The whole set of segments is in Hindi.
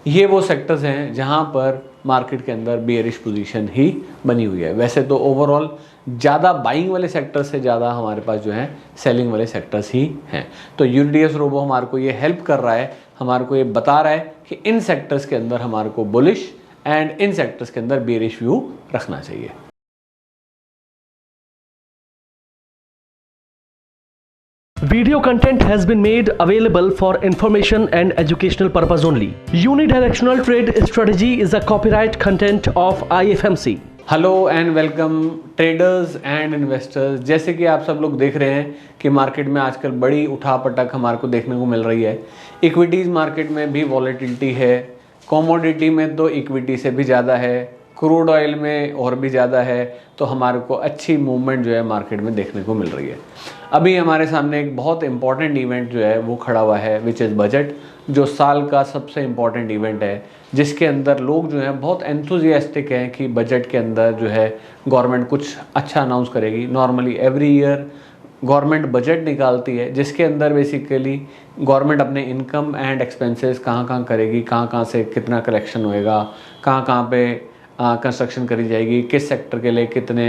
ये वो सेक्टर्स हैं जहां पर मार्केट के अंदर बेयरिश पोजीशन ही बनी हुई है। वैसे तो ओवरऑल ज़्यादा बाइंग वाले सेक्टर्स से ज़्यादा हमारे पास जो है सेलिंग वाले सेक्टर्स ही हैं। तो यूडीएस रोबो हमारे को ये हेल्प कर रहा है, हमारे को ये बता रहा है कि इन सेक्टर्स के अंदर हमारे को बुलिश एंड इन सेक्टर्स के अंदर बेयरिश व्यू रखना चाहिए। Video content has been made available for information and educational purpose only. Unidirectional trade strategy is a copyright content of IFMC. Hello and welcome traders and investors. जैसे कि आप सब लोग देख रहे हैं कि मार्केट में आजकल बड़ी उठापटक हमारे को देखने को मिल रही है। इक्विटीज़ मार्केट में भी वॉलेटिलिटी है, कमोडिटी में तो इक्विटी से भी ज़्यादा है, क्रूड ऑयल में और भी ज़्यादा है। तो हमारे को अच्छी मूवमेंट जो है मार्केट में देखने को मिल रही है। अभी हमारे सामने एक बहुत इंपॉर्टेंट इवेंट जो है वो खड़ा हुआ है, विच इज़ बजट, जो साल का सबसे इम्पॉर्टेंट इवेंट है, जिसके अंदर लोग जो हैं बहुत एंथुजियास्टिक हैं कि बजट के अंदर जो है गवर्नमेंट कुछ अच्छा अनाउंस करेगी। Normally every year government budget निकालती है जिसके अंदर बेसिकली गवर्नमेंट अपने इनकम एंड एक्सपेंसेस कहाँ कहाँ करेगी, कहाँ कहाँ से कितना कलेक्शन होएगा, कहाँ कहाँ पे कंस्ट्रक्शन करी जाएगी, किस सेक्टर के लिए कितने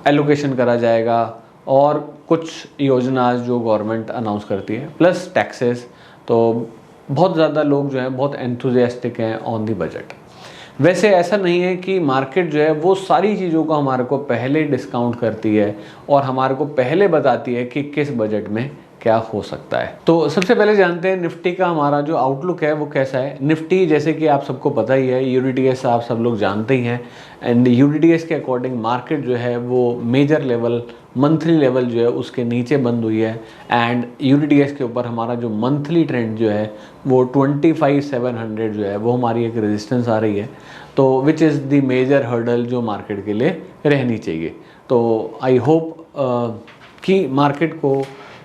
एलोकेशन करा जाएगा, और कुछ योजना जो गवर्नमेंट अनाउंस करती है, प्लस टैक्सेस। तो बहुत ज़्यादा लोग जो हैं बहुत एंथुजियास्टिक हैं ऑन दी बजट। वैसे ऐसा नहीं है कि मार्केट जो है वो सारी चीज़ों को हमारे को पहले डिस्काउंट करती है और हमारे को पहले बताती है कि किस बजट में क्या हो सकता है। तो सबसे पहले जानते हैं निफ्टी का हमारा जो आउटलुक है वो कैसा है। निफ्टी जैसे कि आप सबको पता ही है, यूडीटीएस आप सब लोग जानते ही हैं, एंड यूडीटीएस के अकॉर्डिंग मार्केट जो है वो मेजर लेवल, मंथली लेवल जो है उसके नीचे बंद हुई है। एंड यूडीटीएस के ऊपर हमारा जो मंथली ट्रेंड जो है वो 25,700 जो है वो हमारी एक रेजिस्टेंस आ रही है। तो which is the major hurdle जो मार्केट के लिए रहनी चाहिए। तो आई होप कि मार्केट को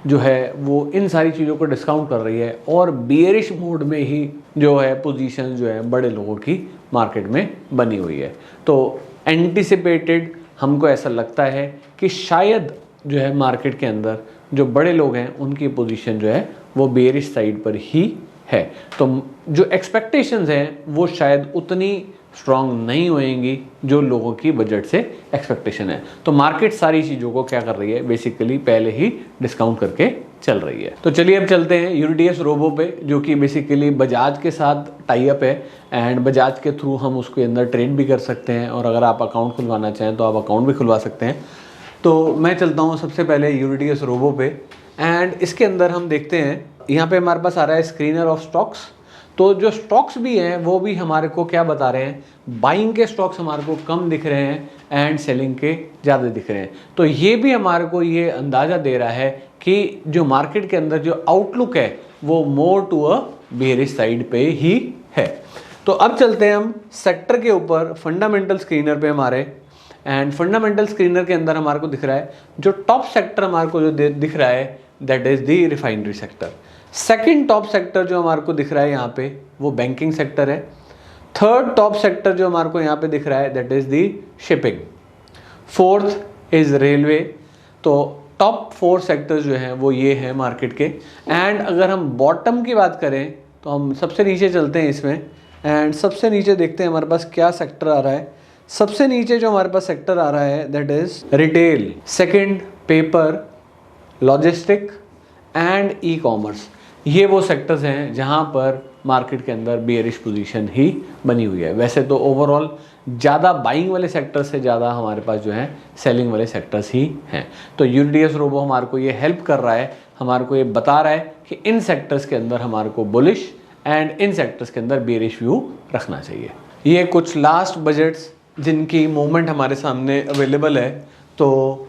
जो है वो इन सारी चीज़ों को डिस्काउंट कर रही है और बियरिश मोड में ही जो है पोजीशन जो है बड़े लोगों की मार्केट में बनी हुई है। तो एंटिसिपेटेड हमको ऐसा लगता है कि शायद जो है मार्केट के अंदर जो बड़े लोग हैं उनकी पोजीशन जो है वो बियरिश साइड पर ही है। तो जो एक्सपेक्टेशंस हैं वो शायद उतनी स्ट्रांग नहीं होएंगी जो लोगों की बजट से एक्सपेक्टेशन है। तो मार्केट सारी चीज़ों को क्या कर रही है, बेसिकली पहले ही डिस्काउंट करके चल रही है। तो चलिए अब चलते हैं यूडीएस रोबो पे, जो कि बेसिकली बजाज के साथ टाई अप है एंड बजाज के थ्रू हम उसके अंदर ट्रेड भी कर सकते हैं, और अगर आप अकाउंट खुलवाना चाहें तो आप अकाउंट भी खुलवा सकते हैं। तो मैं चलता हूँ सबसे पहले यूडीएस रोबो पे, एंड इसके अंदर हम देखते हैं यहाँ पे हमारे पास आ रहा है स्क्रीनर ऑफ स्टॉक्स। तो जो स्टॉक्स भी हैं वो भी हमारे को क्या बता रहे हैं, बाइंग के स्टॉक्स हमारे को कम दिख रहे हैं एंड सेलिंग के ज़्यादा दिख रहे हैं। तो ये भी हमारे को ये अंदाज़ा दे रहा है कि जो मार्केट के अंदर जो आउटलुक है वो more to a bearish side पे ही है। तो अब चलते हैं हम सेक्टर के ऊपर, फंडामेंटल स्क्रीनर पे हमारे, एंड फंडामेंटल स्क्रीनर के अंदर हमारे को दिख रहा है जो टॉप सेक्टर हमारे को जो दिख रहा है that is the refinery sector. Second top sector जो हमारे को दिख रहा है यहाँ पे वो बैंकिंग सेक्टर है। थर्ड टॉप सेक्टर जो हमारे को यहाँ पे दिख रहा है that is the shipping. Fourth is railway. तो टॉप 4 सेक्टर्स जो हैं वो ये हैं मार्केट के। एंड अगर हम बॉटम की बात करें तो हम सबसे नीचे चलते हैं इसमें, एंड सबसे नीचे देखते हैं हमारे पास क्या सेक्टर आ रहा है। सबसे नीचे जो हमारे पास सेक्टर आ रहा है that is retail, second paper, logistic and e commerce. ये वो सेक्टर्स हैं जहां पर मार्केट के अंदर बेयरिश पोजीशन ही बनी हुई है। वैसे तो ओवरऑल ज़्यादा बाइंग वाले सेक्टर्स से ज़्यादा हमारे पास जो है सेलिंग वाले सेक्टर्स ही हैं। तो यूडीएस रोबो हमारे को ये हेल्प कर रहा है, हमारे को ये बता रहा है कि इन सेक्टर्स के अंदर हमारे को बुलिश एंड इन सेक्टर्स के अंदर बेयरिश व्यू रखना चाहिए। ये कुछ लास्ट बजट्स जिनकी मूवमेंट हमारे सामने अवेलेबल है। तो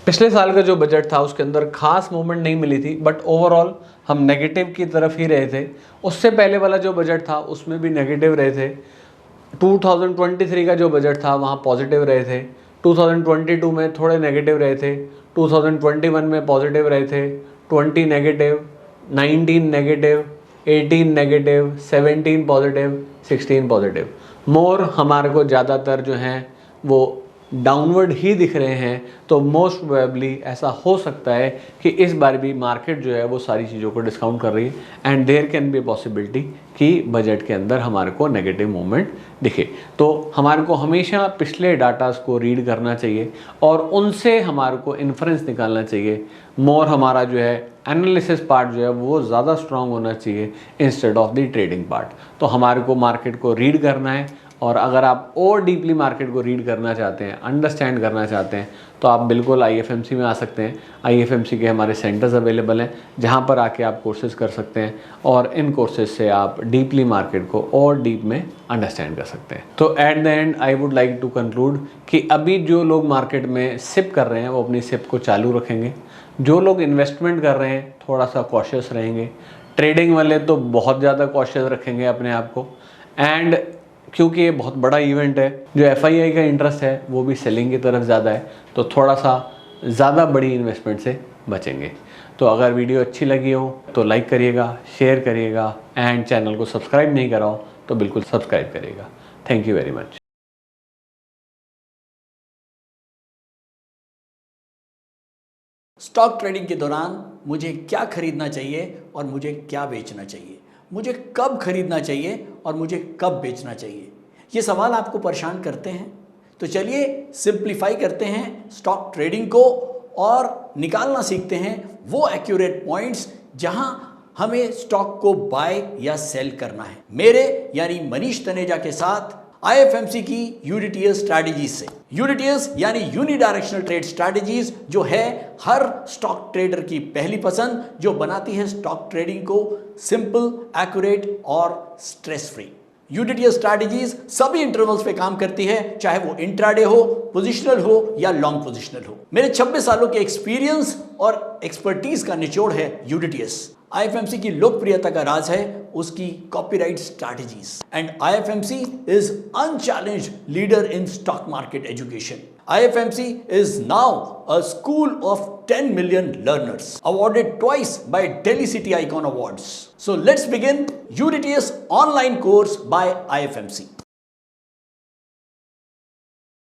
पिछले साल का जो बजट था उसके अंदर खास मूवमेंट नहीं मिली थी, बट ओवरऑल हम नेगेटिव की तरफ ही रहे थे। उससे पहले वाला जो बजट था उसमें भी नेगेटिव रहे थे। 2023 का जो बजट था वहाँ पॉजिटिव रहे थे। 2022 में थोड़े नेगेटिव रहे थे। 2021 में पॉजिटिव रहे थे। 20 negative, 19 negative, 18 negative, 17 positive, 16 positive. मोर हमारे को ज़्यादातर जो हैं वो डाउनवर्ड ही दिख रहे हैं तो मोस्ट प्रोबेबली ऐसा हो सकता है कि इस बार भी मार्केट जो है वो सारी चीज़ों को डिस्काउंट कर रही है and there can be possibility कि बजट के अंदर हमारे को नेगेटिव मूवमेंट दिखे। तो हमारे को हमेशा पिछले डाटास को रीड करना चाहिए और उनसे हमारे को इन्फ्रेंस निकालना चाहिए। मोर हमारा जो है एनालिसिस पार्ट जो है वो ज़्यादा स्ट्रांग होना चाहिए instead of the trading part. तो हमारे को मार्केट को रीड करना है और अगर आप और डीपली मार्केट को रीड करना चाहते हैं, अंडरस्टैंड करना चाहते हैं तो आप बिल्कुल IFMC में आ सकते हैं। IFMC के हमारे सेंटर्स अवेलेबल हैं जहां पर आके आप कोर्सेज कर सकते हैं और इन कोर्सेज से आप डीपली मार्केट को और डीप में अंडरस्टैंड कर सकते हैं। तो at the end I would like to conclude कि अभी जो लोग मार्केट में सिप कर रहे हैं वो अपनी सिप को चालू रखेंगे। जो लोग इन्वेस्टमेंट कर रहे हैं थोड़ा सा कॉशियस रहेंगे। ट्रेडिंग वाले तो बहुत ज़्यादा कॉशियस रखेंगे अपने आप को एंड क्योंकि ये बहुत बड़ा इवेंट है, जो FII का इंटरेस्ट है वो भी सेलिंग की तरफ ज़्यादा है तो थोड़ा सा ज़्यादा बड़ी इन्वेस्टमेंट से बचेंगे। तो अगर वीडियो अच्छी लगी हो तो लाइक करिएगा, शेयर करिएगा एंड चैनल को सब्सक्राइब नहीं करा हो तो बिल्कुल सब्सक्राइब करिएगा। Thank you very much. Stock trading के दौरान मुझे क्या खरीदना चाहिए और मुझे क्या बेचना चाहिए, मुझे कब खरीदना चाहिए और मुझे कब बेचना चाहिए, ये सवाल आपको परेशान करते हैं। तो चलिए सिंप्लीफाई करते हैं स्टॉक ट्रेडिंग को और निकालना सीखते हैं वो एक्यूरेट पॉइंट्स जहां हमें स्टॉक को बाय या सेल करना है। मेरे यानी मनीष तनेजा के साथ IFMC की यूनिटीएस स्ट्रैटेजीज से। यूनिटीएस यानी यूनिडायरेक्शनल ट्रेड स्ट्रैटेजीज जो है हर स्टॉक ट्रेडर की पहली पसंद, जो बनाती है स्टॉक ट्रेडिंग को सिंपल, एक्यूरेट और स्ट्रेस फ्री। यूनिटीएस स्ट्रैटेजीज सभी इंटरवल्स पे काम करती है, चाहे वो इंट्राडे हो, पोजिशनल हो या लॉन्ग पोजिशनल हो। मेरे 26 सालों के एक्सपीरियंस और एक्सपर्टीज का निचोड़ है यूनिटीएस। IFMC की लोकप्रियता का राज है उसकी copyright strategies and IFMC is unchallenged leader in stock market education. IFMC is now a school of 10 million learners, awarded twice by Delhi City Icon Awards. So let's begin UDTS online course by IFMC.